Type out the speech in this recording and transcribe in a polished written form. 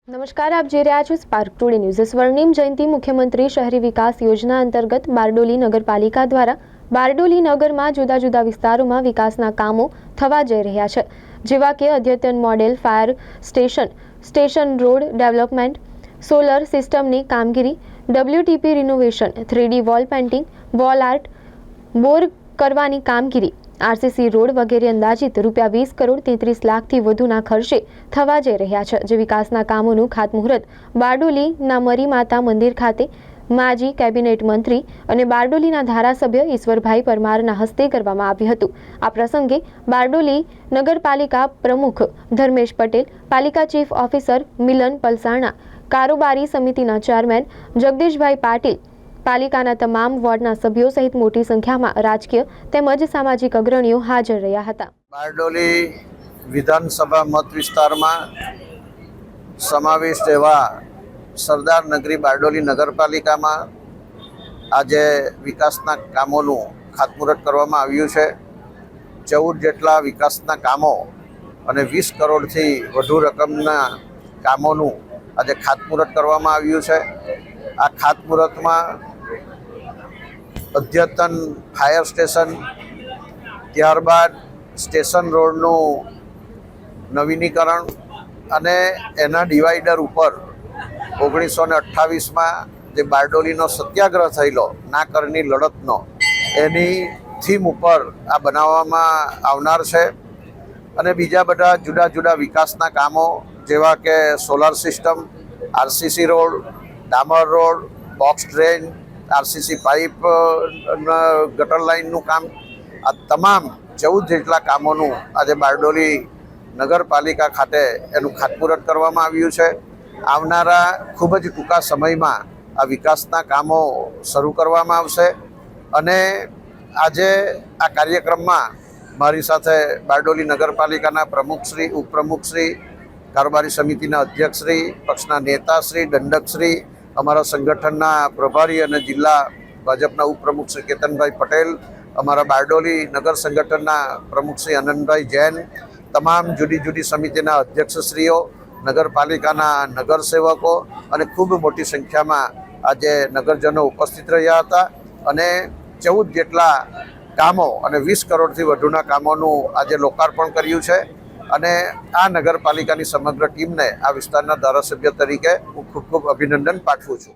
નમસ્કાર, આપ જોઈ રહ્યા છો સ્પાર્ક ટુડે ન્યૂઝ। સ્વર્ણિમ જયંતિ મુખ્યમંત્રી શહેરી વિકાસ યોજના અંતર્ગત બારડોલી નગરપાલિકા દ્વારા બારડોલી નગરમાં જુદા જુદા વિસ્તારોમાં વિકાસના કામો થવા જઈ રહ્યા છે, જેવા કે અદ્યતન model fire station, station road development, solar સિસ્ટમની કામગીરી, WTP renovation, 3D wall painting, wall art, bore કરવાની કામગીરી, RCC રોડ વગેરે અંદાજિત રૂપિયા 20 કરોડ 33 લાખથી વધુના ખર્ચે થવા જઈ રહ્યા છે, જે વિકાસના કામોનું ખાતમુહૂર્ત બારડોલીના મરી માતા મંદિર ખાતે માજી કેબિનેટ મંત્રી અને બારડોલીના ધારાસભ્ય ઈશ્વરભાઈ પરમારના હસ્તે કરવામાં આવ્યું હતું। આ પ્રસંગે બારડોલી નગરપાલિકા પ્રમુખ ધર્મેશ પટેલ, પાલિકા ચીફ ઓફિસર મિલન પલસાણા, કારોબારી સમિતિના ચેરમેન જગદીશભાઈ પાટીલ, પાલિકાના તમામ વોર્ડના સભ્યો સહિત મોટી સંખ્યામાં રાજકીય તેમજ સામાજિક અગ્રણીઓ હાજર રહ્યા હતા। બારડોલી વિધાનસભા મત વિસ્તારમાં સમાવિષ્ટ એવા સરદાર નગરી બારડોલી નગરપાલિકામાં આજે વિકાસના કામોનું ખાતમુહૂર્ત કરવામાં આવ્યું છે। 14 જેટલા વિકાસના કામો અને 20 કરોડથી વધુ રકમના કામોનું આજે ખાતમુહૂર્ત કરવામાં આવ્યું છે। આ ખાતમુહૂર્તમાં અદ્યતન ફાયર સ્ટેશન, ત્યારબાદ સ્ટેશન રોડનું નવીનીકરણ અને એના ડિવાઈડર ઉપર 1928માં જે બારડોલીનો સત્યાગ્રહ થયેલો ના કરની લડતનો, એની થીમ ઉપર આ બનાવવામાં આવનાર છે। અને બીજા બધા જુદા જુદા વિકાસના કામો જેવા કે સોલાર સિસ્ટમ, RCC રોડ, ડામર road, box drain, RCC pipe, ગટર લાઇનનું કામ, આ તમામ 14 જેટલા કામોનું આજે બારડોલી નગરપાલિકા ખાતે એનું ખાતમુહૂર્ત કરવામાં આવ્યું છે। આવનારા ખૂબ જ ટૂંકા સમયમાં આ વિકાસના કામો શરૂ કરવામાં આવશે। અને આજે આ કાર્યક્રમમાં મારી સાથે બારડોલી નગરપાલિકાના પ્રમુખશ્રી, ઉપપ્રમુખશ્રી, કારોબારી સમિતિના અધ્યક્ષશ્રી, પક્ષના નેતાશ્રી, દંડકશ્રી, અમારા સંગઠનના પ્રભારી અને જિલ્લા ભાજપના ઉપપ્રમુખ શ્રી કેતનભાઈ પટેલ, અમારા બારડોલી નગર સંગઠનના પ્રમુખ શ્રી અનંતભાઈ જૈન, તમામ જુદી જુદી સમિતિના અધ્યક્ષશ્રીઓ, નગરપાલિકાના નગરસેવકો અને ખૂબ મોટી સંખ્યામાં આજે નગરજનો ઉપસ્થિત રહ્યા હતા। અને 14 જેટલા કામો અને 20 કરોડથી વધુના કામોનું આજે લોકાર્પણ કર્યું છે। અને આ નગરપાલિકાની સમગ્ર ટીમને આ વિસ્તારના ધારાસભ્ય તરીકે હું ખૂબ ખૂબ અભિનંદન પાઠવું છું।